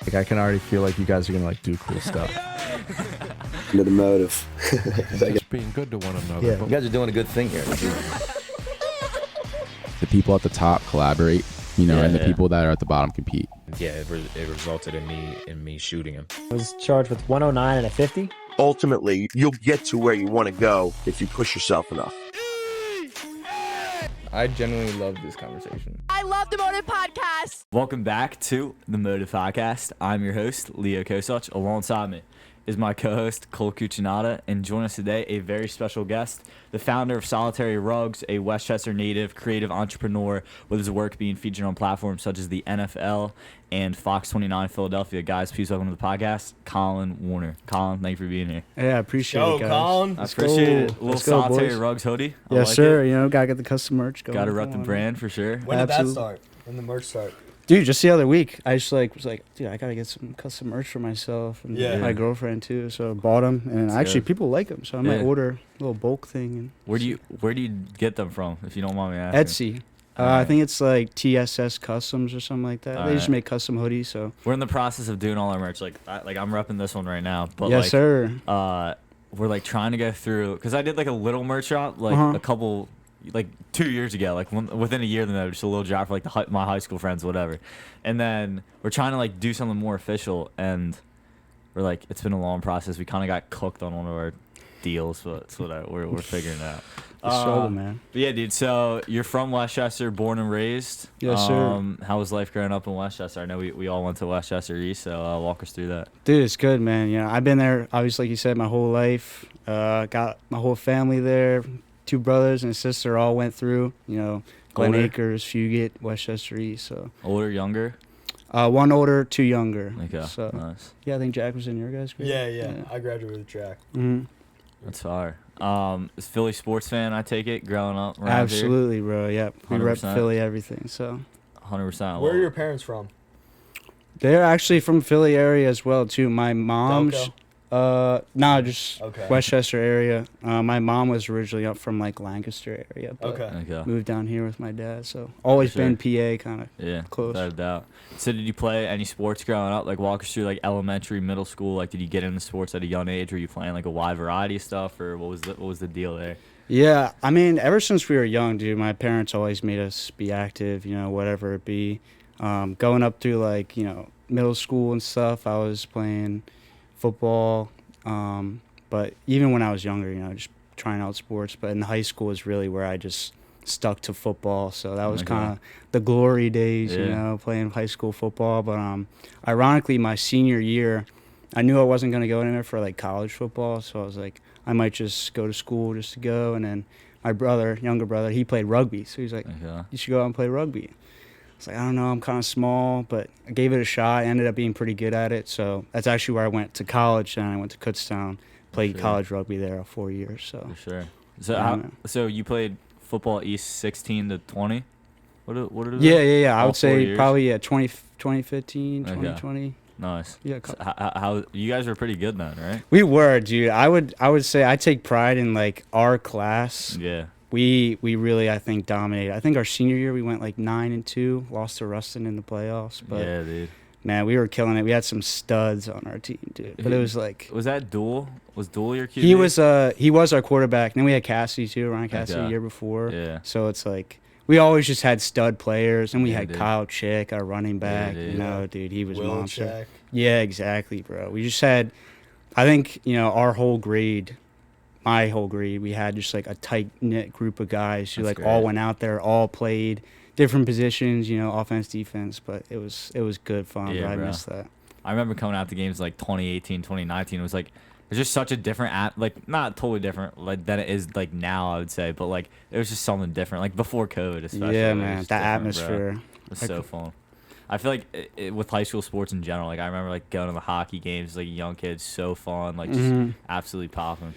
Like, I can already feel like you guys are gonna like do cool stuff. Into the motive. Just being good to one another. Yeah, you guys are doing a good thing here. The people at the top collaborate, you know, and the people that are at the bottom compete. Yeah, it resulted in me shooting him. I was charged with 109 and a 50. Ultimately, you'll get to where you want to go if you push yourself enough. I genuinely love this conversation. I love the Motive Podcast. Welcome back to the Motive Podcast. I'm your host, Leo Kosach. Alongside me is my co-host, Colin Warner, and join us today, a very special guest, the founder of Solitary Rugz, a Westchester native creative entrepreneur with his work being featured on platforms such as the NFL and Fox 29 Philadelphia. Guys, please welcome to the podcast, Colin Warner. Colin, thank you for being here. Yeah, I appreciate it, guys. Colin. I appreciate it. A little Solitary Rugz hoodie. I Yes, like sir. it. You know, gotta get the custom merch going. Gotta rep the brand for sure. When did Absolutely. that start? When did the merch start? Dude, just the other week, I just was like, dude, I gotta get some custom merch for myself and my girlfriend too. So I bought them, and That's actually good. people like them. So I might order a little bulk thing. And Where do you get them from, if you don't mind me asking? Etsy. Alright. I think it's like TSS Customs or something like that. They just make custom hoodies. So We're in the process of doing all our merch. Like I'm repping this one right now. But yes, like, sir. we're like trying to go through, because I did like a little merch shop like a couple, like 2 years ago, like within a year, then just a little drop for like my high school friends, whatever. And then we're trying to like do something more official, and we're like, it's been a long process. We kind of got cooked on one of our deals, but it's what we're figuring it out. Struggle, man. But yeah, dude. So you're from Westchester, born and raised. Yes, sir. How was life growing up in Westchester? I know we all went to Westchester East, so walk us through that. Dude, it's good, man. You know, I've been there, obviously, like you said, my whole life. Got my whole family there. 2 brothers and a sister all went through, you know, Glen Older? Acres, Fugate, Westchester East. So Older, younger? 1 older, 2 younger. Okay, So nice. yeah, I think Jack was in your guys' group. Yeah. I graduated with track. Mm-hmm. That's fire. Is Philly sports fan, I take it, growing up around Absolutely, bro. Yep. We rep 100%. Philly, everything. So here? 100%. Where are your parents from? they're actually from Philly area as well too. My mom's just Okay. Westchester area. My mom was originally up from like Lancaster area, but Okay. moved down here with my dad. So always For sure. been PA kind of. Yeah, Close. without a doubt. So did you play any sports growing up? Like walk us through like elementary, middle school. Like did you get into sports at a young age? Were you playing like a wide variety of stuff, or what was the deal there? Yeah, I mean, ever since we were young, dude, my parents always made us be active, you know, whatever it be. Going up through, like, you know, middle school and stuff, I was playing football. But even when I was younger, you know, just trying out sports. But in high school is really where I just stuck to football. So that was kind of the glory days, you know, playing high school football. But ironically, my senior year, I knew I wasn't going to go anywhere for, like, college football. So I was like, I might just go to school just to go. And then my younger brother, he played rugby. So he's like, you should go out and play rugby. I was like, I don't know, I'm kind of small, but I gave it a shot. I ended up being pretty good at it. So that's actually where I went to college. And I went to Kutztown, played college rugby there 4 years. So For sure. So so you played football East 16 to 20? What are Yeah. I All would 4 say years? probably 2015, 2020. Nice. Yeah. So how you guys were pretty good then, right? We were, dude. I would say I take pride in, like, our class. Yeah. We really, I think, dominated. I think our senior year we went like 9-2, lost to Ruston in the playoffs. But Yeah, dude. man, we were killing it. We had some studs on our team, dude. But it was like Was that Duel? Was Duel your QB? he was our quarterback. And then we had Cassidy too, Ryan Cassidy the year before. Yeah. So it's like we always just had stud players, and we had dude. Kyle Chick, our running back. dude. You know, dude, he was Will monster. Check. Yeah, exactly, bro. We just had, I think, you know, our whole grade, my whole grade, we had just like a tight knit group of guys who That's like all great. went out there, all played different positions, you know, offense, defense. But it was good fun. Yeah, but I bro. missed that. I remember coming out to games like 2018, 2019. It was like it's just such a different like not totally different like than it is like now, I would say, but like it was just something different, like before COVID especially. Yeah, It was man, just that different, bro. atmosphere. It was so fun. I feel like with high school sports in general, like I remember like going to the hockey games, like young kids, so fun, like just absolutely popping.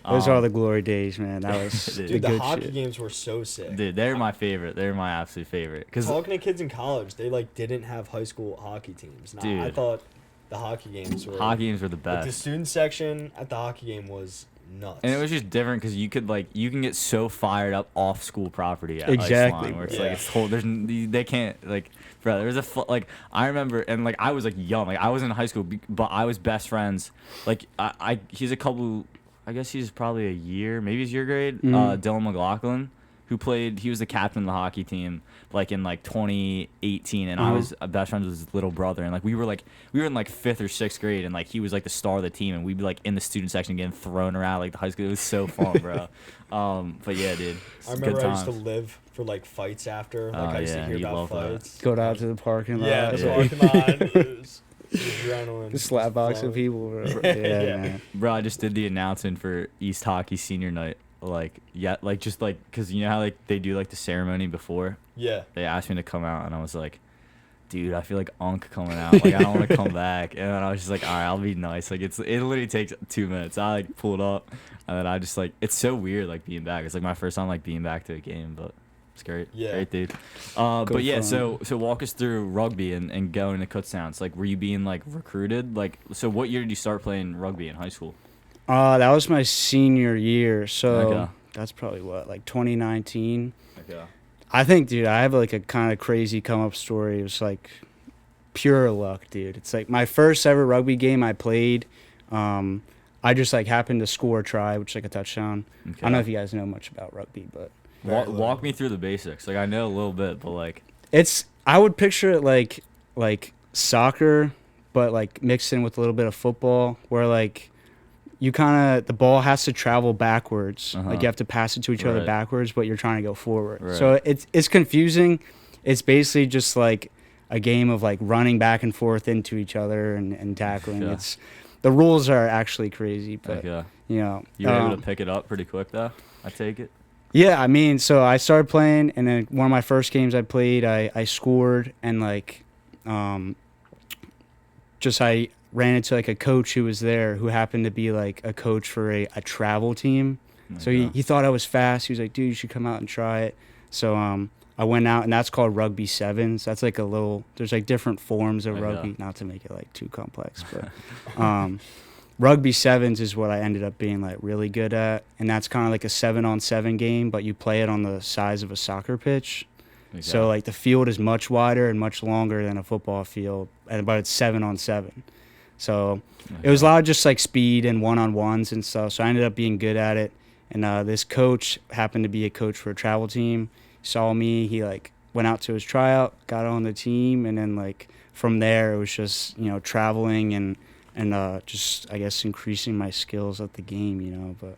Those are the glory days, man. That was Dude, the The good hockey shit. games were so sick. Dude, they're my favorite. They're my absolute favorite. Cause Talking to kids in college, they like didn't have high school hockey teams. I Dude. thought the hockey games were hockey games were the like, best. the student section at the hockey game was nuts. And it was just different because you can get so fired up off school property at Exactly, Iceland, where it's yeah. like it's whole they can't like, bro. There was like I remember, and like I was like young, like I was in high school, but I was best friends. Like he's a couple, I guess he's probably a year, maybe he's your grade. Dylan McLaughlin, who played, he was the captain of the hockey team like in like 2018, and I was best friends with his little brother, and like we were in like 5th or 6th grade, and like he was like the star of the team, and we'd be like in the student section getting thrown around like the high school. It was so fun, bro. But yeah, dude, I remember I used to live for like fights after. Like I used to hear about fights. Go down to the parking lot. Yeah, the Yeah. parking lot. It was adrenaline. The slap boxing flowing. people. Bro. Yeah. Man. Bro, I just did the announcement for East Hockey Senior Night. Like, yeah, like just like, cause you know how like they do like the ceremony before. Yeah. They asked me to come out, and I was like, dude, I feel like Unk coming out. Like I don't want to come back. And then I was just like, all right, I'll be nice. Like it literally takes 2 minutes. I like pulled up, and then I just like, it's so weird like being back. It's like my first time like being back to a game, but it's great. Yeah. Great, dude. But yeah, fun. so walk us through rugby and going to Kutztown. Like, were you being like recruited? Like, so what year did you start playing rugby in high school? That was my senior year, so Okay. that's probably what, like 2019. Okay. I think, dude, I have like a kind of crazy come up story. It was like pure luck, dude. It's like my first ever rugby game I played. I just like happened to score a try, which is like a touchdown. Okay. I don't know if you guys know much about rugby, but Walk me through the basics. Like I know a little bit, but like I would picture it like soccer, but like mixed in with a little bit of football, where like you kind of, the ball has to travel backwards. Like you have to pass it to each other Right. backwards, but you're trying to go forward. Right. So it's confusing. It's basically just like a game of like running back and forth into each other and tackling. Yeah. The rules are actually crazy, but okay. you know, You were able to pick it up pretty quick though. I take it. yeah, I mean, so I started playing, and then one of my first games I played, I scored, and like, I ran into like a coach who was there, who happened to be like a coach for a travel team. So he thought I was fast. He was like, dude, you should come out and try it. So I went out, and that's called rugby sevens. That's like there's like different forms of rugby, not to make it like too complex, but rugby sevens is what I ended up being like really good at. And that's kind of like a 7-on-7 game, but you play it on the size of a soccer pitch. Okay. So like the field is much wider and much longer than a football field, but it's 7-on-7. So it was a lot of just like speed and one-on-ones and stuff. So I ended up being good at it. And this coach happened to be a coach for a travel team. Saw me, he like went out to his tryout, got on the team, and then like from there it was just, you know, traveling and just I guess increasing my skills at the game, you know. But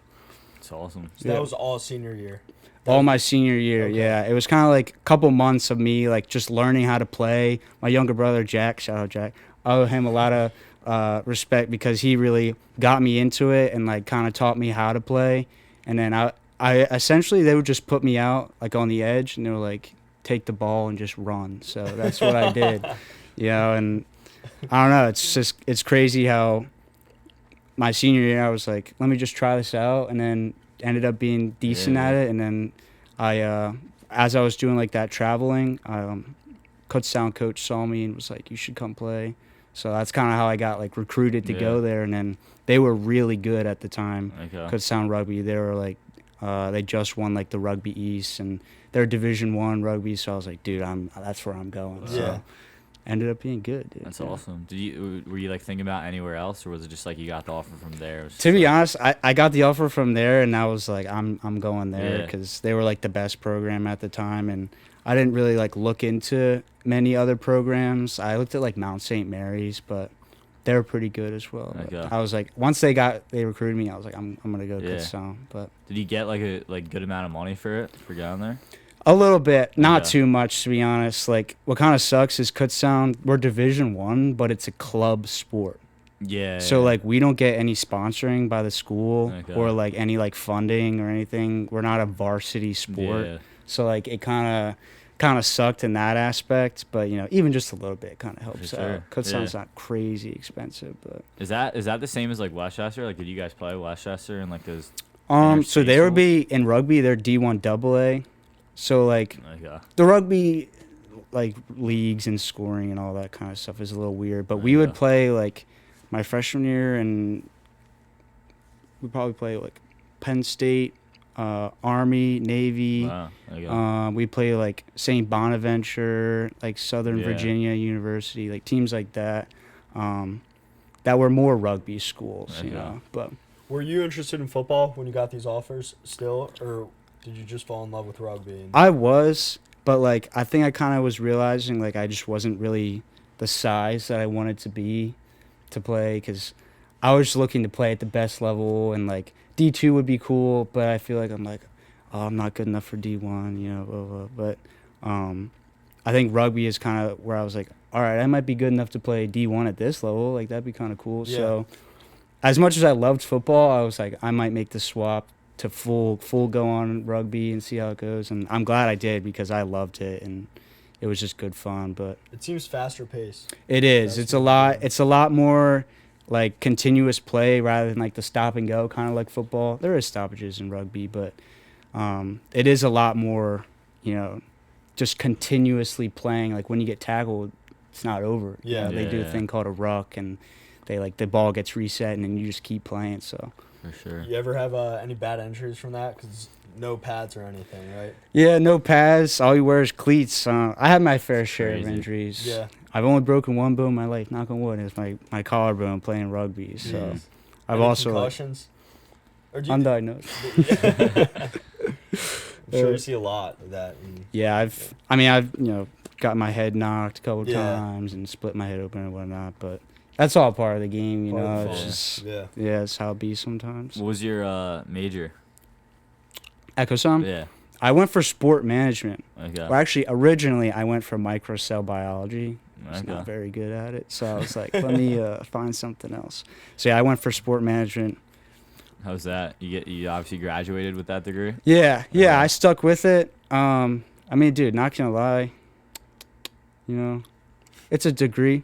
It's awesome. So that was all senior year. all my senior year, Okay. yeah. It was kind of like a couple months of me like just learning how to play. My younger brother Jack, shout out Jack, I owe him a lot of respect because he really got me into it and like kind of taught me how to play. And then I essentially, they would just put me out like on the edge, and they were like, take the ball and just run. So that's what I did, you know. And I don't know, it's crazy how my senior year I was like, let me just try this out, and then ended up being decent at it. And then as I was doing like that traveling, Kutztown coach saw me and was like, you should come play. So that's kind of how I got like recruited to go there. And then they were really good at the time. Okay. Kutztown Rugby, they were like, they just won like the Rugby East, and they're Division I rugby. So I was like, dude, that's where I'm going. So ended up being good, dude. That's awesome. Were you like thinking about anywhere else, or was it just like you got the offer from there? It was To be like- honest, I got the offer from there, and I was like, I'm going there Yeah. because they were like the best program at the time, and I didn't really like look into many other programs. I looked at like Mount St. Mary's, but they were pretty good as well. But Okay. I was like, once they recruited me, I was like, I'm gonna go Yeah. Kutztown. But Did you get like a good amount of money for it for going there? a little bit, not Okay. too much, to be honest. Like, what kind of sucks is Kutztown, we're Division I, but it's a club sport. Yeah. So like we don't get any sponsoring by the school Okay. or like any like funding or anything. We're not a varsity sport. Yeah. So like it kind of sucked in that aspect, but you know, even just a little bit kind of helps sure. out. Kutztown's Yeah. not crazy expensive, but Is that the same as like Westchester? Like, did you guys play Westchester and like those? Inner so state they would schools? be in rugby, they're D1 AA. So like Okay. the rugby like leagues and scoring and all that kind of stuff is a little weird, but we would Yeah. play like my freshman year, and we probably play like Penn State, Army, Navy. Wow. There you go. We play like St. Bonaventure, like Southern Yeah. Virginia University, like teams like that. That were more rugby schools, you Okay. know. But Were you interested in football when you got these offers still, or did you just fall in love with rugby? And I was, but like I think I kind of was realizing like I just wasn't really the size that I wanted to be to play, because I was just looking to play at the best level, and like D2 would be cool, but I feel like I'm like, oh, I'm not good enough for D1, you know, blah, blah. But I think rugby is kind of where I was like, all right, I might be good enough to play D1 at this level, like that'd be kind of cool. Yeah. So as much as I loved football, I was like, I might make the swap to full go on rugby and see how it goes, and I'm glad I did, because I loved it and it was just good fun. But it seems faster paced. it is. That's It's a lot more like continuous play rather than like the stop and go, kind of like football. There is stoppages in rugby, but it is a lot more, you know, just continuously playing. Like when you get tackled, it's not over. You Yeah. know, they do a Yeah. thing called a ruck, and they like the ball gets reset and then you just keep playing. So For sure. You ever have any bad injuries from that? Because no pads or anything, right? yeah, no pads. All you wear is cleats. I had my fair share of Crazy. injuries. Yeah. I've only broken one bone in my life. Knock on wood. It's my collarbone playing rugby. So Jeez. I've Any also concussions. Or do you, undiagnosed. I'm sure you see a lot of that. Yeah, I've you know got my head knocked a couple Yeah. times and split my head open and whatnot, but that's all part of the game, you Part of know. the It's fun. just Yeah. it's how it be sometimes. What was your major? Ecosum? Yeah. I went for sport management. Okay. Well, actually, originally I went for microcell biology. I was Okay. not very good at it, so I was like, let me find something else. So yeah, I went for sport management. How's that? You obviously graduated with that degree? Yeah, Okay. I stuck with it. I mean, dude, not gonna lie, you know, it's a degree.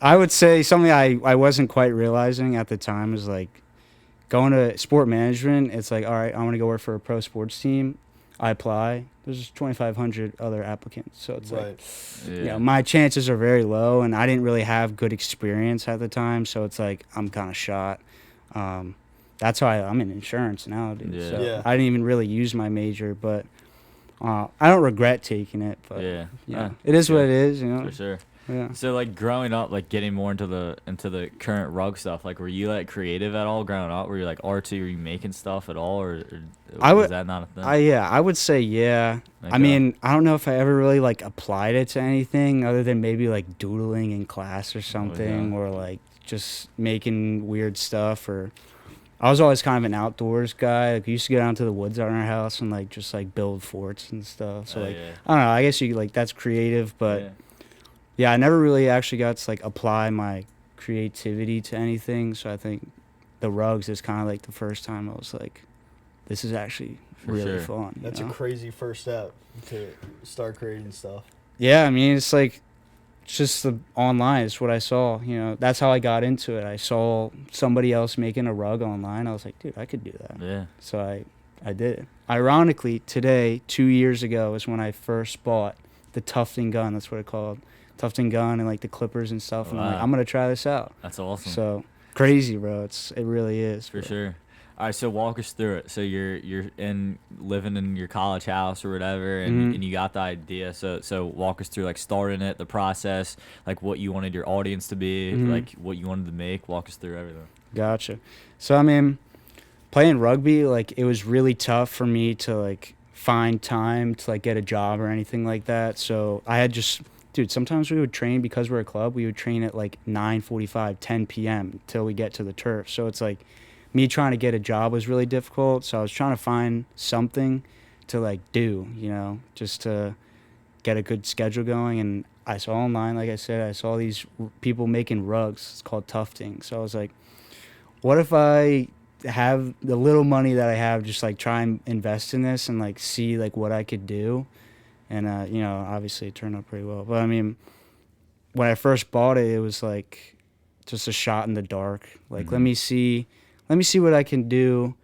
I would say something I wasn't quite realizing at the time is like going to sport management. It's like, all right, I want to go work for a pro sports team. I apply. There's 2,500 other applicants, so it's like, Yeah. you know, my chances are very low, and I didn't really have good experience at the time, so it's like I'm kind of shot. That's why I'm in insurance now, dude. Yeah. So Yeah. I didn't even really use my major, but I don't regret taking it. But Yeah. yeah, Ah, it is what good. it is, you know. For sure. Yeah. So like growing up, like getting more into the current rug stuff, like were you like creative at all growing up? Were you like artsy? Were you making stuff at all, or I was would- that not a thing? I would say yeah. I Okay. mean, I don't know if I ever really like applied it to anything other than maybe like doodling in class or something, or like just making weird stuff. Or I was always kind of an outdoors guy. Like we used to go down to the woods at our house and like just like build forts and stuff. So Oh, like yeah. I don't know. I guess you like that's creative, but Yeah. yeah, I never really actually got to like apply my creativity to anything. So I think the rugs is kind of like the first time I was like, this is actually For really sure. fun. you That's know? a crazy first step to start creating stuff. Yeah, I mean, it's like it's just the online. It's what I saw. You know, that's how I got into it. I saw somebody else making a rug online. I was like, dude, I could do that. Yeah. So I did it. Ironically, today, 2 years ago, is when I first bought the tufting gun. That's what it's called. Tufting gun and like the clippers and stuff. And I'm like, Wow. I'm gonna try this out. That's awesome. So crazy, bro. It really is. For bro. sure. All right, so walk us through it. So you're living in your college house or whatever, and, Mhm. and you got the idea. So walk us through like starting it, the process, like what you wanted your audience to be, Mhm. like what you wanted to make. Walk us through everything. Gotcha. So I mean, playing rugby, like it was really tough for me to like find time to like get a job or anything like that. So I had just, dude, sometimes we would train because we're a club. We would train at like 9:45, 10 p.m. till we get to the turf. So it's like me trying to get a job was really difficult. So I was trying to find something to like do, you know, just to get a good schedule going. And I saw online, like I said, I saw these people making rugs. It's called tufting. So I was like, what if I have the little money that I have, just like try and invest in this and like see like what I could do. And, you know, obviously it turned out pretty well. But I mean, when I first bought it, it was like just a shot in the dark. Like, let me see what I can do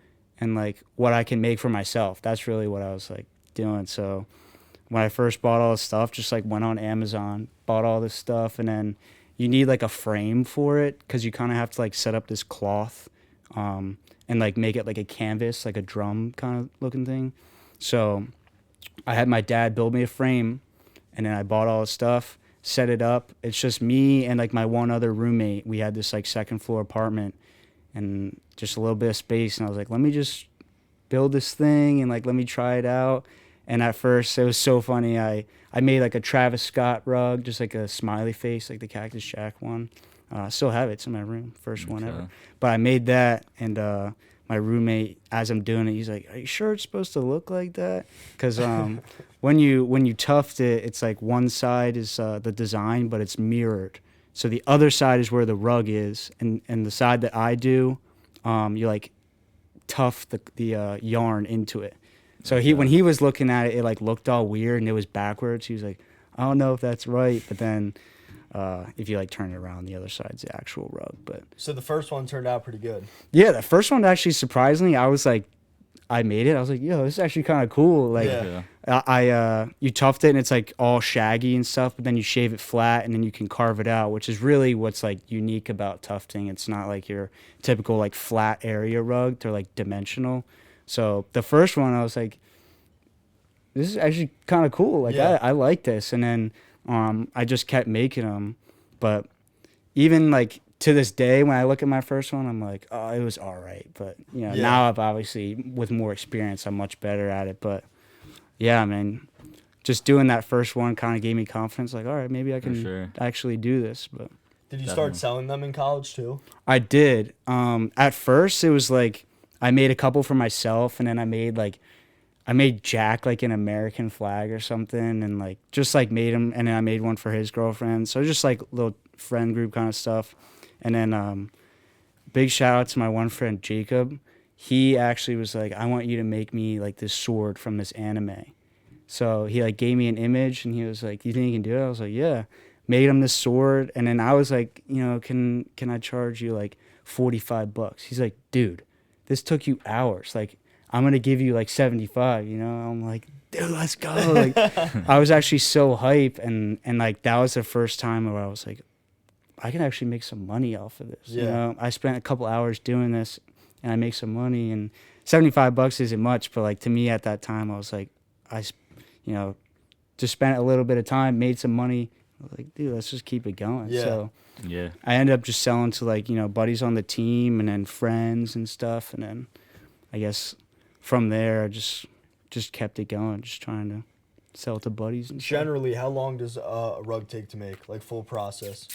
and like what I can make for myself. That's really what I was like doing. So when I first bought all this stuff, just like went on Amazon, bought all this stuff, and then you need like a frame for it because you kind of have to like set up this cloth and like make it like a canvas, like a drum kind of looking thing. So I had my dad build me a frame, and then I bought all the stuff, set it up. It's just me and like my one other roommate. We had this like second floor apartment and just a little bit of space. And I was like, let me just build this thing and like let me try it out. And at first it was so funny. I made like a Travis Scott rug, just like a smiley face, like the Cactus Jack one. I still have it. It's in my room. First one ever. But I made that, and my roommate, as I'm doing it, he's like, "Are you sure it's supposed to look like that?" Because when you tuft it, it's like one side is the design, but it's mirrored. So the other side is where the rug is, and the side that I do, you like tuft the yarn into it. So when he was looking at it, it like looked all weird and it was backwards. He was like, "I don't know if that's right," but then. If you like turn it around, the other side's the actual rug. But So the first one turned out pretty good. yeah, the first one actually surprisingly, I was like, I made it. I was like, yo, this is actually kind of cool. Like, you tuft it and it's like all shaggy and stuff, but then you shave it flat and then you can carve it out, which is really what's like unique about tufting. It's not like your typical like flat area rug. They're like dimensional. So the first one, I was like, this is actually kind of cool. Like, I like this. And then I just kept making them, but even like to this day, when I look at my first one, I'm like, oh, it was all right. But now I've obviously with more experience, I'm much better at it. But yeah, man, just doing that first one kind of gave me confidence. Like, all right, maybe I can actually do this. But did you start selling them in college too? I did. At first, it was like I made a couple for myself, and then I made Jack like an American flag or something, and like just like made him, and then I made one for his girlfriend. So just like little friend group kind of stuff. And then big shout out to my one friend Jacob. He actually was like, I want you to make me like this sword from this anime. So he like gave me an image and he was like, do you think you can do it? I was like, yeah. Made him this sword, and then I was like, can I charge you like $45? He's like, dude, this took you hours. Like, I'm going to give you like 75, I'm like, dude, let's go. Like, I was actually so hype. And like, that was the first time where I was like, I can actually make some money off of this. I spent a couple hours doing this and I make some money, and $75 isn't much. But like to me at that time, I was like, just spent a little bit of time, made some money. I was like, dude, let's just keep it going. Yeah. So I ended up just selling to like, buddies on the team and then friends and stuff. And then I guess from there, I just kept it going, just trying to sell to buddies and stuff. Generally, how long does a rug take to make, like full process?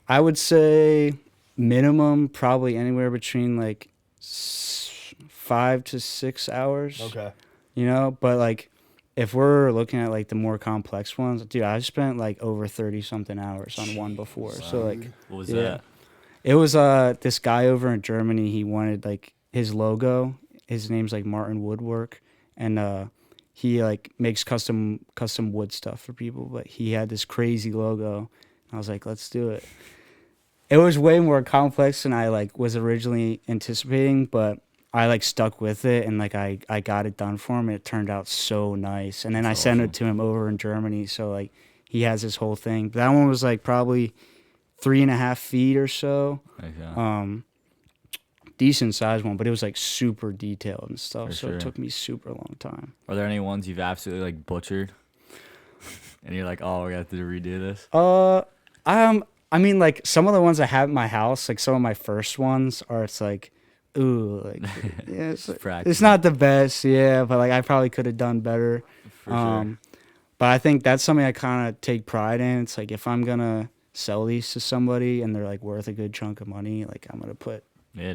I would say minimum probably anywhere between like 5 to 6 hours. Okay. But like if we're looking at like the more complex ones, dude, I spent like over 30 something hours on one before. Wow. So like, what was that? It was this guy over in Germany. He wanted like his logo. His name's like Martin Woodwork, and he like makes custom wood stuff for people. But he had this crazy logo. I was like, let's do it. It was way more complex than I like was originally anticipating, but I like stuck with it, and like I got it done for him. And it turned out so nice. And then I sent it to him over in Germany. So like he has this whole thing. But that one was like probably 3.5 feet or so. Okay. Decent sized one, but it was like super detailed and stuff. For so sure. It took me super long time. Are there any ones you've absolutely like butchered? And you're like, oh, we have to redo this? I mean, like some of the ones I have in my house, like some of my first ones are, it's like, ooh, like, yeah, it's not the best, yeah, but like I probably could have done better. For sure. But I think that's something I kind of take pride in. It's like if I'm gonna sell these to somebody and they're like worth a good chunk of money, like I'm gonna put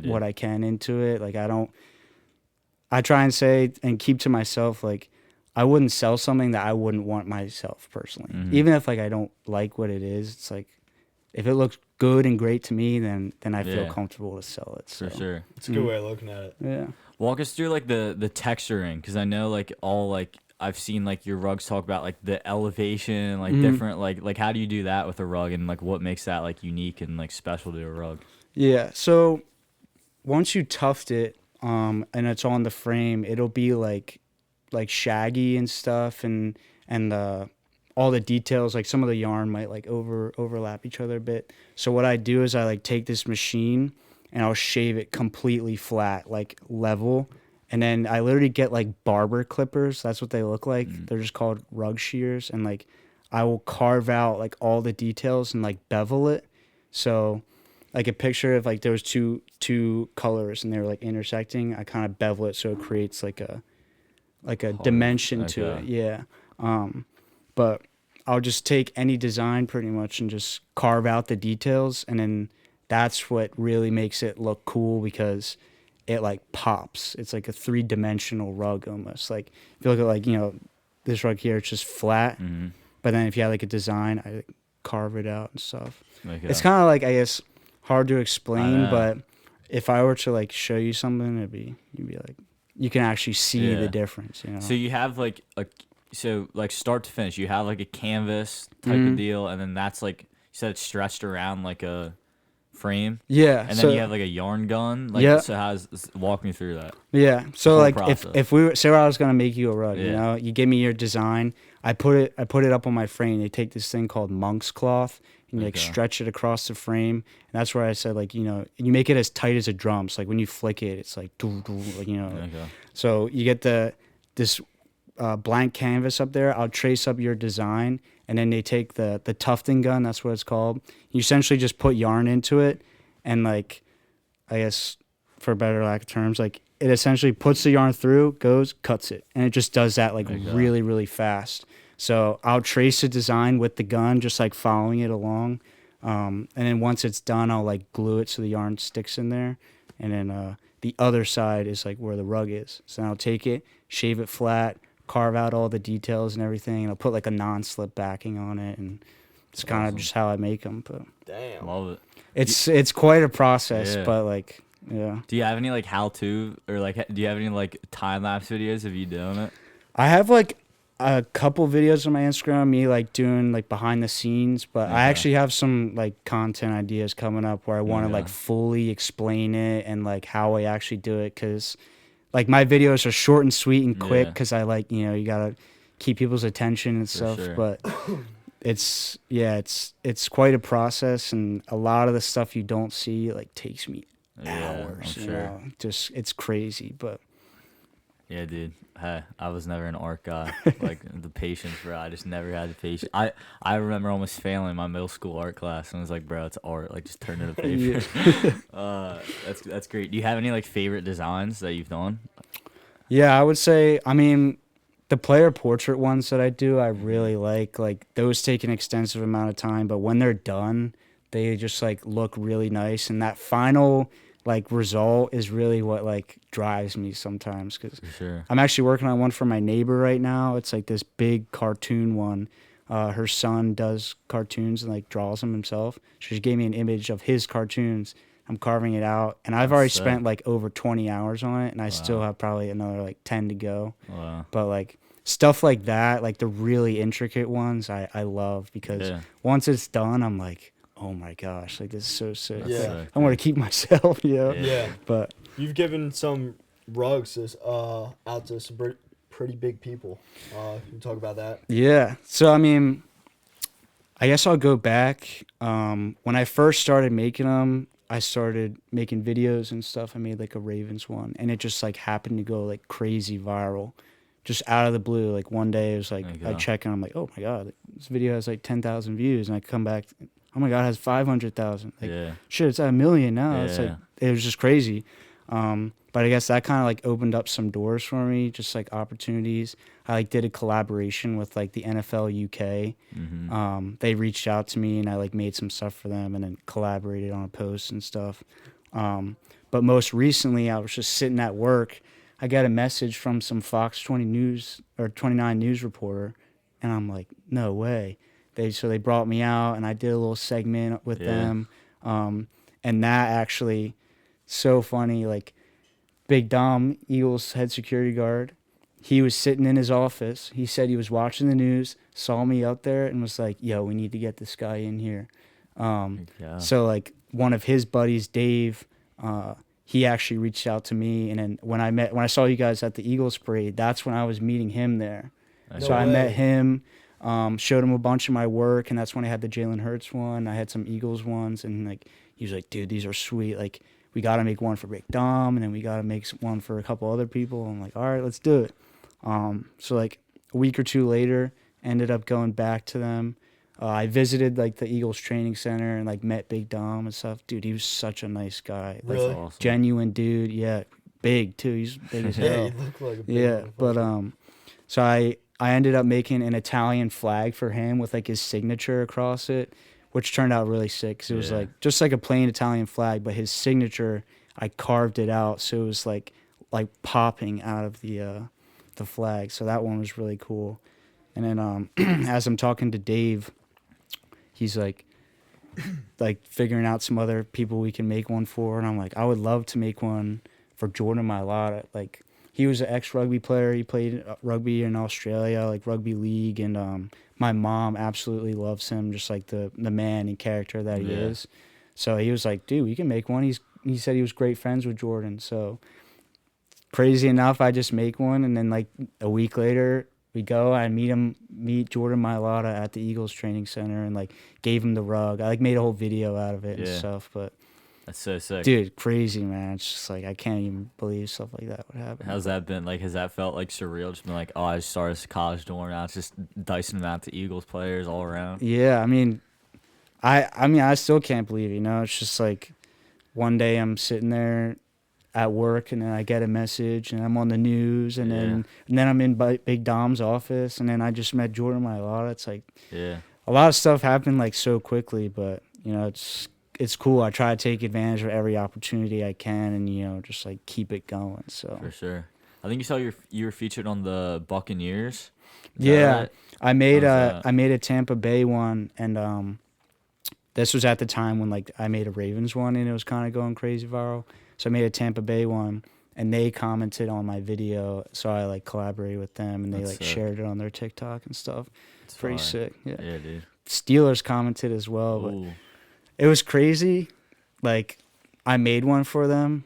what I can into it. Like I try and say and keep to myself, like I wouldn't sell something that I wouldn't want myself personally. Mm-hmm. Even if like I don't like what it is, it's like if it looks good and great to me, then I feel comfortable to sell it. So. For sure. It's a good way of looking at it. Yeah. Walk us through like the texturing, because I know like all like I've seen like your rugs talk about like the elevation and like different like how do you do that with a rug, and like what makes that like unique and like special to a rug? Yeah. So once you tuft it and it's on the frame, it'll be like shaggy and stuff, and all the details, like some of the yarn might like overlap each other a bit. So what I do is I like take this machine and I'll shave it completely flat, like level. And then I literally get like barber clippers. That's what they look like. They're just called rug shears. And like I will carve out like all the details and like bevel it. So like a picture of like there was two colors and they were like intersecting. I kind of bevel it so it creates like a dimension to it. Yeah. But I'll just take any design pretty much and just carve out the details, and then that's what really makes it look cool because it like pops. It's like a 3-dimensional rug almost. Like if you look at like, you know, this rug here, it's just flat. But then if you have like a design, I like, carve it out and stuff. It's kind of like, I guess, hard to explain, but if I were to like show you something, you'd be like, you can actually see the difference, you know? So you have like like start to finish, you have like a canvas type of deal, and then that's like, you said it's stretched around like a frame. Yeah. And then you have like a yarn gun. Like, so walk me through that. Yeah. So like process. if we were, say I was gonna make you a rug, you know, you give me your design, I put it up on my frame. They take this thing called monk's cloth and you like stretch it across the frame. And that's where I said, like, you know, you make it as tight as a drum. So like when you flick it, it's like, like, you know. So you get this blank canvas up there. I'll trace up your design, and then they take the tufting gun. That's what it's called. You essentially just put yarn into it, and like, I guess for better lack of terms, like it essentially puts the yarn through, goes, cuts it, and it just does that like really, really fast. So I'll trace the design with the gun, just like following it along. And then once it's done, I'll like glue it so the yarn sticks in there. And then the other side is like where the rug is. So then I'll take it, shave it flat, carve out all the details and everything. And I'll put like a non-slip backing on it. And it's kind of just how I make them. But Damn. Love it. It's quite a process, but like, yeah. Do you have any like how-to, or like do you have any like time-lapse videos of you doing it? I have like a couple videos on my Instagram, me like doing like behind the scenes, but I actually have some like content ideas coming up where I want to like fully explain it and like how I actually do it, because like my videos are short and sweet and quick because I like, you know, you gotta keep people's attention and stuff. But it's quite a process, and a lot of the stuff you don't see like takes me hours. You know, just it's crazy, but. Yeah, dude. Hey, I was never an art guy. Like the patience, bro. I just never had the patience. I remember almost failing my middle school art class, and I was like, bro, it's art. Like, just turn it to paper. That's great. Do you have any like favorite designs that you've done? Yeah, I would say. I mean, the player portrait ones that I do, I really like. Like those take an extensive amount of time, but when they're done, they just like look really nice, and that final like result is really what like drives me sometimes, because I'm actually working on one for my neighbor right now. It's like this big cartoon one. Her son does cartoons and like draws them himself. She gave me an image of his cartoons. I'm carving it out, and I've already spent like over 20 hours on it, and I still have probably another like 10 to go. But like stuff like that, like the really intricate ones, I love, because once it's done, I'm like, oh my gosh, like this is so sick. I want to keep myself, you know? But you've given some rugs out to some pretty big people. Can you talk about that? Yeah. So, I mean, I guess I'll go back. When I first started making them, I started making videos and stuff. I made like a Ravens one, and it just like happened to go like crazy viral. Just out of the blue. Like one day it was like, I check and I'm like, oh my God, this video has like 10,000 views. And I come back, oh my God, it has 500,000. Like, shit, it's at 1 million now. It's like, it was just crazy. But I guess that kind of like opened up some doors for me, just like opportunities. I like did a collaboration with like the NFL UK. They reached out to me, and I like made some stuff for them, and then collaborated on a post and stuff. But most recently, I was just sitting at work. I got a message from some Fox 20 News or 29 News reporter, and I'm like, no way. So they brought me out, and I did a little segment with them. And that actually, so funny, like Big Dom, Eagles head security guard, he was sitting in his office. He said he was watching the news, saw me out there, and was like, yo, we need to get this guy in here. So like one of his buddies, Dave, he actually reached out to me, and then when I saw you guys at the Eagles parade, that's when I was meeting him there. So I met him, showed him a bunch of my work, and that's when I had the Jalen Hurts one. I had some Eagles ones, and like he was like, dude, these are sweet. Like we got to make one for Big Dom, and then we got to make one for a couple other people. I'm like, all right, let's do it. So like a week or two later, ended up going back to them. I visited like the Eagles training center and like met Big Dom and stuff. Dude, he was such a nice guy. Like Really? Awesome. genuine dude. Yeah, big too. He's big as Yeah, hell. you look like a big Yeah, but motherfucker. so I ended up making an Italian flag for him with like his signature across it, which turned out really sick. 'Cause it was Yeah. like just like a plain Italian flag, but his signature, I carved it out so it was like popping out of the flag. So that one was really cool. And then as I'm talking to Dave, he's like figuring out some other people we can make one for, and I'm like, I would love to make one for Jordan Mailata. Like, he was an ex-rugby player. He played rugby in Australia, like rugby league, and my mom absolutely loves him, just like the man and character that he Yeah. is. So he was like, dude, we can make one. He said he was great friends with Jordan. So crazy enough, I just make one, and then like a week later, we go. I meet Jordan Mailata at the Eagles training center, and like gave him the rug. I like made a whole video out of it and Yeah. stuff. But That's so sick. dude, crazy, man. It's just like I can't even believe stuff like that would happen. How's that been? Like, has that felt like surreal? Just been like, oh, I just started as a college dorm. Now it's just dicing them out to Eagles players all around. Yeah, I mean, I still can't believe it, you know. It's just like one day I'm sitting there at work, and then I get a message, and I'm on the news, and then I'm in Big Dom's office, and then I just met Jordan Mailata. It's like Yeah. a lot of stuff happened like so quickly, but you know, it's cool. I try to take advantage of every opportunity I can, and you know, just like keep it going. So For sure. I think you were featured on the Buccaneers. Is that yeah, right? I made How's that? I made a Tampa Bay one, and this was at the time when like I made a Ravens one, and it was kind of going crazy viral. So I made a Tampa Bay one, and they commented on my video, so I like collaborated with them, and they That's like sick. shared it on their TikTok and stuff. It's Pretty fire. sick. Yeah. Yeah, dude. Steelers commented as well, but Ooh. it was crazy. Like, I made one for them,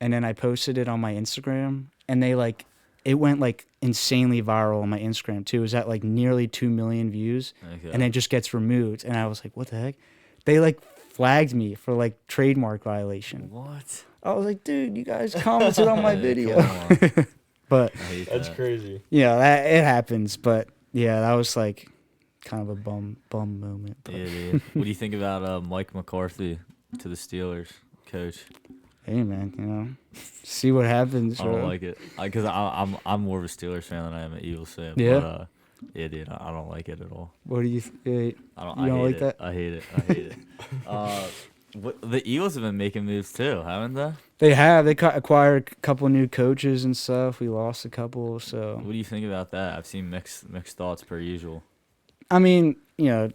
and then I posted it on my Instagram, and they like, it went like insanely viral on my Instagram too. It was at like nearly 2 million views, Okay. and it just gets removed. And I was like, what the heck? They like flagged me for like trademark violation. What? I was like, dude, you guys commented on my Yeah, video. come on. But I hate That's that. crazy. yeah, that it happens. But yeah, that was like kind of a bum moment. But Yeah, dude. What do you think about Mike McCarthy to the Steelers coach? hey, man, you know, see what happens. I don't bro. like it because I'm more of a Steelers fan than I am an Eagles fan. Yeah? But, yeah, dude, I don't like it at all. What do you? I don't. You I don't hate like it. that? I hate it. I hate it. The Eagles have been making moves too, haven't they? They have. They acquired a couple new coaches and stuff. We lost a couple. So What do you think about that? I've seen mixed thoughts per usual. I mean, you know,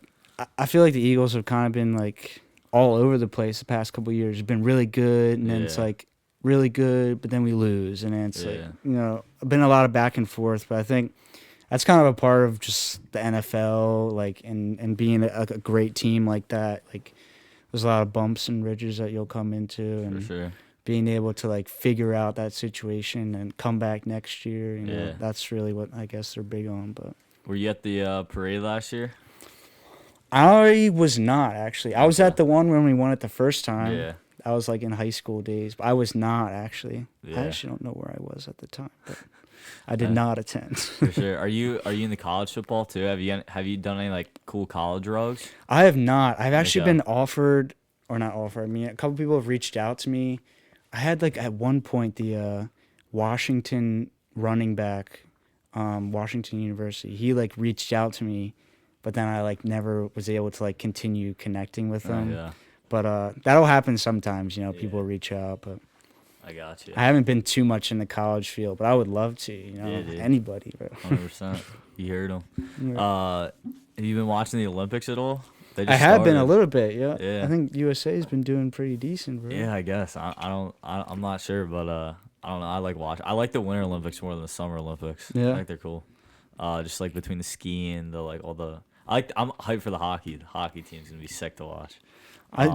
I feel like the Eagles have kind of been like all over the place the past couple of years. It's been really good, and then it's Yeah. like really good, but then we lose, and then it's like, Yeah. you know, been a lot of back and forth. But I think that's kind of a part of just the NFL, like, and being a great team like that. Like, there's a lot of bumps and ridges that you'll come into, For and sure. being able to like figure out that situation and come back next year. You know, Yeah. that's really what I guess they're big on. But Were you at the parade last year? I was not actually. I was Okay. at the one when we won it the first time. Yeah. I was like in high school days, but I was not actually. Yeah. I actually don't know where I was at the time, but I did Uh, not attend. For sure. Are you in the college football too? Have you done any like cool college rugs? I have not. I've actually Okay. been offered, or not offered. I mean, a couple people have reached out to me. I had like at one point the Washington running back, Washington University. He like reached out to me, but then I like never was able to like continue connecting with them. Yeah. But that'll happen sometimes. You know, people Yeah. reach out, but I got you. I haven't been too much in the college field. But I would love to. You know, Yeah, dude. anybody. Bro. 100%. You heard him. Yeah. Have you been watching the Olympics at all? They I have been a started. little bit. Yeah. Yeah. I think USA's been doing pretty decent, bro. Yeah, I guess. I'm not sure, but I don't know. I like the Winter Olympics more than the Summer Olympics. Yeah. I think they're cool. Just like between the skiing, the like all the. I'm hyped for the hockey. The hockey team's gonna be sick to watch.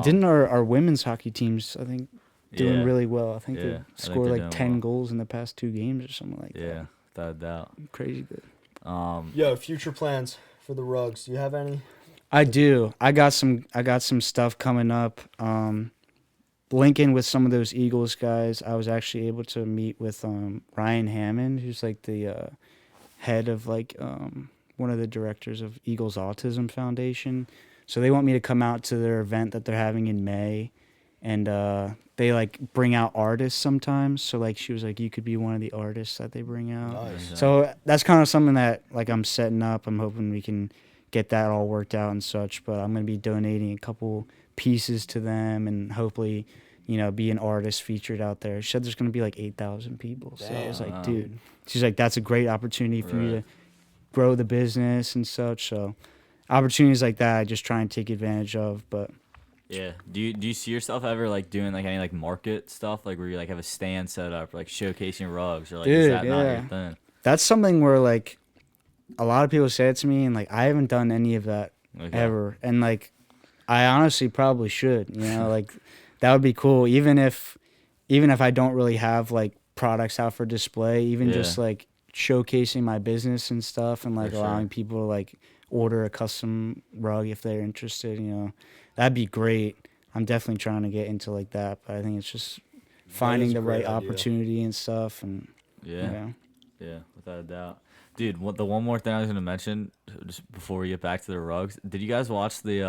Didn't our women's hockey teams, I think, doing Yeah. really well. I think Yeah, I they think scored they're like doing 10 well. goals in the past 2 games or something like Yeah, without a doubt. that. Crazy good. Yo, future plans for the Rugs. Do you have any? I do. I got some stuff coming up. linking with some of those Eagles guys, I was actually able to meet with Ryan Hammond, who's like the head of like one of the directors of Eagles Autism Foundation. So they want me to come out to their event that they're having in May, and they like bring out artists sometimes. So like she was like, you could be one of the artists that they bring out. Nice. So that's kind of something that like I'm setting up. I'm hoping we can get that all worked out and such. But I'm gonna be donating a couple pieces to them, and hopefully, you know, be an artist featured out there. She said there's gonna be like 8,000 people. So I was like, dude, she's like, that's a great opportunity for you to grow the business and such. So opportunities like that, I just try and take advantage of. But yeah, do you see yourself ever like doing like any like market stuff, like where you like have a stand set up, or, like showcasing rugs, or like is that not your thing? That's something where like a lot of people say it to me, and like I haven't done any of that ever, and like I honestly probably should, you know, like that would be cool, even if I don't really have like products out for display, even just like showcasing my business and stuff, and like allowing people to like order a custom rug if they're interested, you know, that'd be great. I'm definitely trying to get into like that, but I think it's just finding the right opportunity and stuff. And yeah, without a doubt. Dude, the one more thing I was gonna mention just before we get back to the rugs, did you guys watch the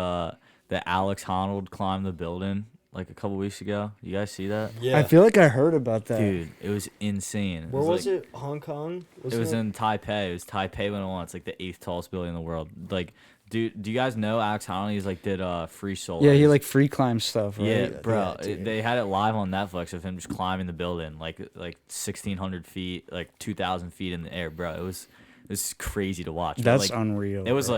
Alex Honnold climb the building like a couple weeks ago? You guys see that? Yeah. I feel like I heard about that. Dude, it was insane. Where was it? Hong Kong? It was in Taipei. It was Taipei 101. It's like the 8th tallest building in the world. Like, dude, do you guys know Alex Honnold? He's like did free solo. Yeah, he like free climb stuff, right? Yeah, bro. They had it live on Netflix of him just climbing the building, like 1,600 feet, like 2,000 feet in the air, bro. It was crazy to watch. That's like, unreal. It was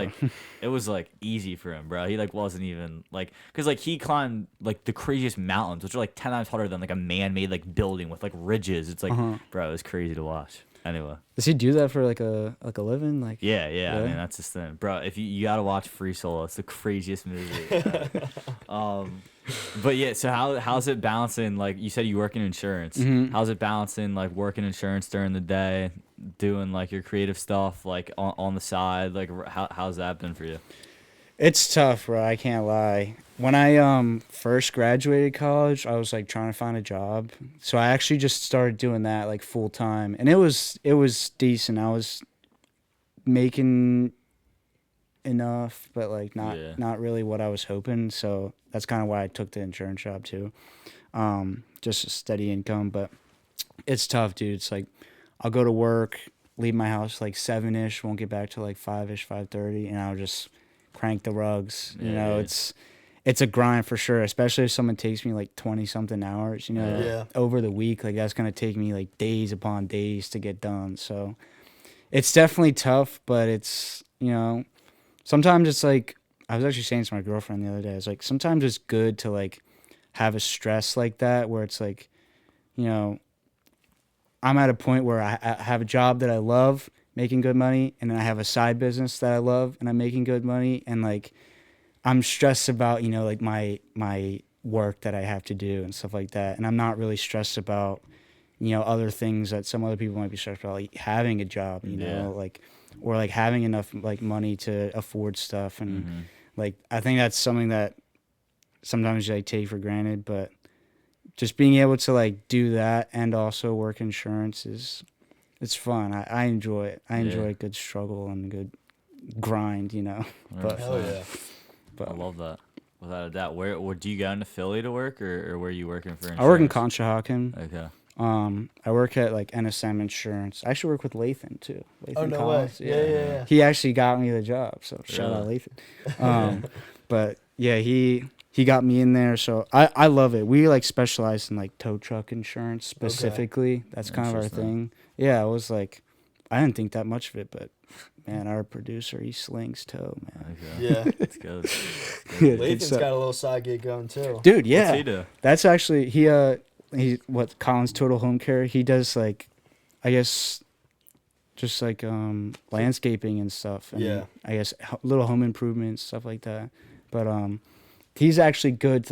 like easy for him, bro. He like wasn't even like, cause like he climbed like the craziest mountains, which are like 10 times harder than like a man-made like building with like ridges. It's like, bro, it was crazy to watch. Anyway, does he do that for like a living? Like yeah. I mean, that's his thing, bro. If you gotta watch Free Solo, it's the craziest movie. But yeah, so how's it balancing? Like you said, you work in insurance. How's it balancing like working insurance during the day, doing like your creative stuff like on the side? Like how's that been for you? It's tough, bro. I can't lie. When I first graduated college, I was like trying to find a job. So I actually just started doing that like full time, and it was decent. I was making enough, but like not really what I was hoping. So that's kind of why I took the insurance job too. Just a steady income, but it's tough, dude. It's like I'll go to work, leave my house like 7-ish, won't get back till like 5-ish, 5:30, and I'll just crank the rugs. You know, it's a grind for sure, especially if someone takes me like 20 something hours, you know, over the week. Like that's going to take me like days upon days to get done. So it's definitely tough, but it's, you know, sometimes it's like, I was actually saying to my girlfriend the other day, it's like, sometimes it's good to like have a stress like that where it's like, you know, I'm at a point where I have a job that I love, making good money, and then I have a side business that I love and I'm making good money, and like I'm stressed about, you know, like my work that I have to do and stuff like that, and I'm not really stressed about, you know, other things that some other people might be stressed about, like having a job, you know, like, or like having enough like money to afford stuff, and like I think that's something that sometimes you like take for granted, but just being able to like do that and also work insurance it's fun. I enjoy it. I enjoy a good struggle and a good grind, you know. But hell yeah. I love that. Without a doubt. Where do you go into Philly to work, or where are you working for insurance? I work in Conshohocken. Okay. I work at like NSM Insurance. I actually work with Lathan too. Lathan no Collins. way. Yeah. He actually got me the job, so shout out Lathan. But yeah, he got me in there, so I love it. We like specialize in like tow truck insurance specifically. Okay. That's kind of our thing. Yeah, I was like, I didn't think that much of it, but man, our producer, he slings tow, man. Okay. Yeah. It's good. Lathan's got a little side gig going too. Dude, yeah. What's he do? That's actually he Colin's Total Home Care. He does like, I guess, just like landscaping and stuff, and I guess little home improvements, stuff like that. But he's actually good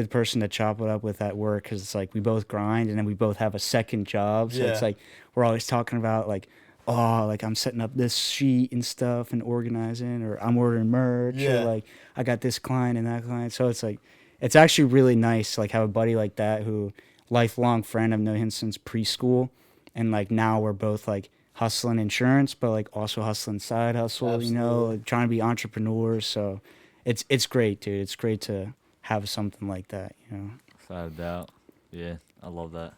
person to chop it up with at work, because it's like we both grind and then we both have a second job, so it's like we're always talking about like, oh, like I'm setting up this sheet and stuff and organizing, or I'm ordering merch, or like I got this client and that client. So it's like it's actually really nice, like, have a buddy like that who, lifelong friend, I've known him since preschool, and, like, now we're both, like, hustling insurance, but, like, also hustling side hustle, Absolutely. you know, like, trying to be entrepreneurs. So it's great, dude. It's great to have something like that, you know. Without a doubt. Yeah, I love that.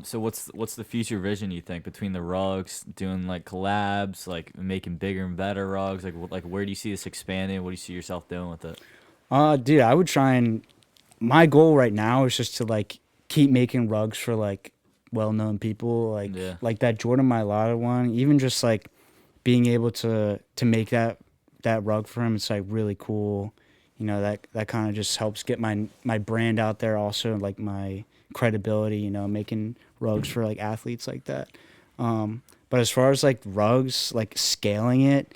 So what's the future vision you think between the rugs, doing like collabs, like making bigger and better rugs? Like where do you see this expanding? What do you see yourself doing with it? Dude, I would try and my goal right now is just to like keep making rugs for like well-known people, like that Jordan Mailata one. Even just like being able to make that rug for him, it's like really cool. You know, that kind of just helps get my brand out there. Also, like my credibility. You know, making rugs for like athletes like that. But as far as like rugs, like scaling it,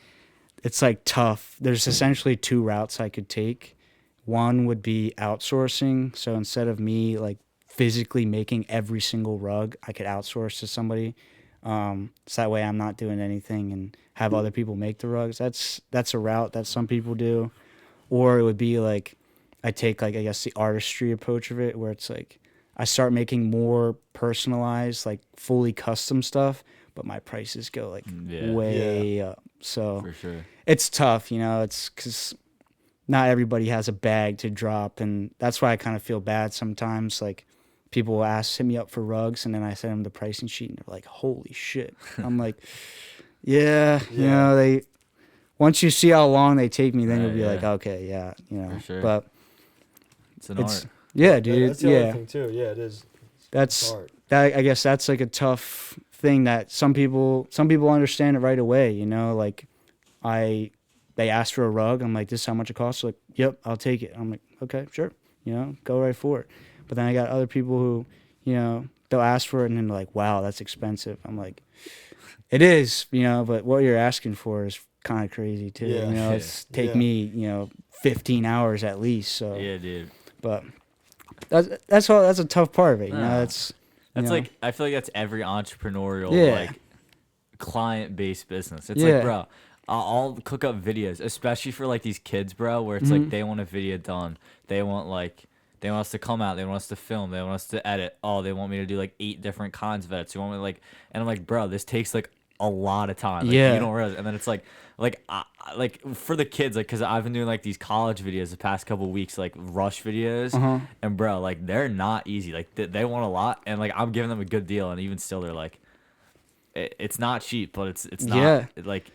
it's like tough. There's essentially two routes I could take. One would be outsourcing. So instead of me like physically making every single rug, I could outsource to somebody. So that way I'm not doing anything and have other people make the rugs. That's a route that some people do. Or it would be like I take like I guess the artistry approach of it, where it's like I start making more personalized, like fully custom stuff, but my prices go like way up. So For sure. it's tough, you know. It's because not everybody has a bag to drop, and that's why I kind of feel bad sometimes. Like people will hit me up for rugs, and then I send them the pricing sheet, and they're like, "Holy shit!" I'm like, "Yeah, you know, they." Once you see how long they take me, then you'll be like, "Okay, yeah, you know." For sure. But It's an art. yeah, dude. That's the other thing too. Yeah, it is. That's hard. that. I guess that's like a tough thing that some people understand it right away. You know, like they ask for a rug. I'm like, this is how much it costs. Like, yep, I'll take it. I'm like, okay, sure. You know, go right for it. But then I got other people who, you know, they'll ask for it and then they're like, wow, that's expensive. I'm like, it is, you know, but what you're asking for is kind of crazy too. Yeah. You know, it's take me, you know, 15 hours at least. So Yeah, dude. but that's a tough part of it. You know, That's you know. like I feel like that's every entrepreneurial like client-based business. It's Yeah. like, bro, I'll cook up videos, especially for like these kids, bro, where it's like they want a video done. They want us to come out. They want us to film. They want us to edit. Oh, they want me to do like 8 different kinds of edits. They want me to like, and I'm like, bro, this takes like a lot of time. Like, Yeah. You don't realize. And then it's like for the kids, like, cause I've been doing like these college videos the past couple of weeks, like rush videos, and bro, like they're not easy. Like they want a lot, and like I'm giving them a good deal, and even still, they're like, it's not cheap, but it's not like.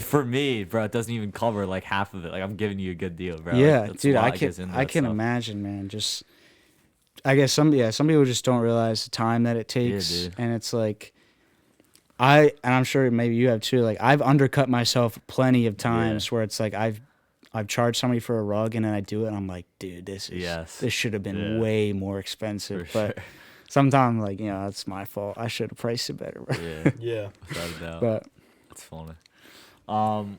For me, bro, it doesn't even cover like half of it. Like I'm giving you a good deal, bro. Yeah, Like, dude, I can imagine, man. Just I guess some people just don't realize the time that it takes, dude. and it's like and I'm sure maybe you have too. Like I've undercut myself plenty of times where it's like I've charged somebody for a rug and then I do it and I'm like, dude, this should have been way more expensive, but. Sometimes, like, you know, it's my fault. I should have priced it better. Bro. Yeah. Without a doubt. But it's funny.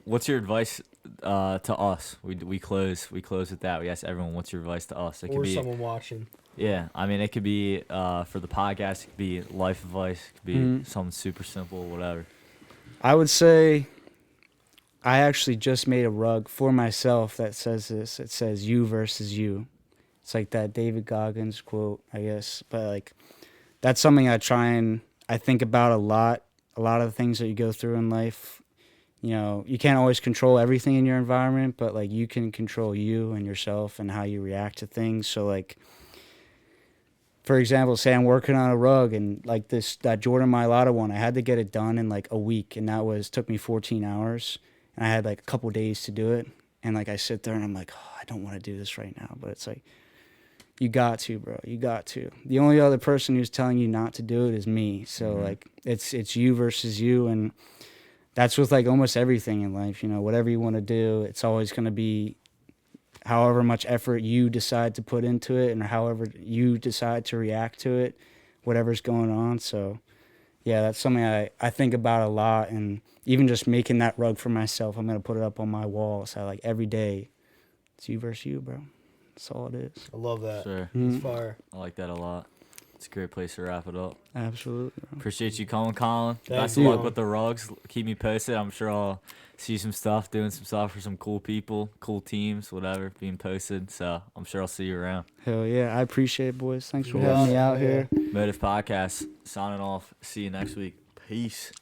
What's your advice to us? We close with that. We ask everyone, what's your advice to us? It could Or be someone watching. Yeah, I mean, it could be for the podcast. It could be life advice. It could be something super simple, whatever. I would say I actually just made a rug for myself that says this. It says "you versus you." It's like that David Goggins quote, I guess. But like, that's something I think about a lot. A lot of the things that you go through in life, you know, you can't always control everything in your environment, but like you can control you and yourself and how you react to things. So like, for example, say I'm working on a rug and like that Jordan Mailata one, I had to get it done in like a week, and took me 14 hours, and I had like a couple days to do it. And like I sit there and I'm like, oh, I don't want to do this right now, but it's like, you got to, bro. You got to. The only other person who's telling you not to do it is me. So like it's you versus you, and that's with like almost everything in life. You know, whatever you want to do, it's always going to be however much effort you decide to put into it, and however you decide to react to it, whatever's going on. So yeah, that's something I think about a lot, and even just making that rug for myself, I'm gonna put it up on my wall. So like every day, it's you versus you, bro. That's all it is. I love that. Sure. It's fire. I like that a lot. It's a great place to wrap it up. Absolutely. Appreciate you coming, Colin. Thank Best of you. luck with the rugs. Keep me posted. I'm sure I'll see some stuff, doing some stuff for some cool people, cool teams, whatever, being posted. So I'm sure I'll see you around. Hell yeah. I appreciate it, boys. Thanks for Yeah. having me out Yeah. here. Motive Podcast, signing off. See you next week. Peace.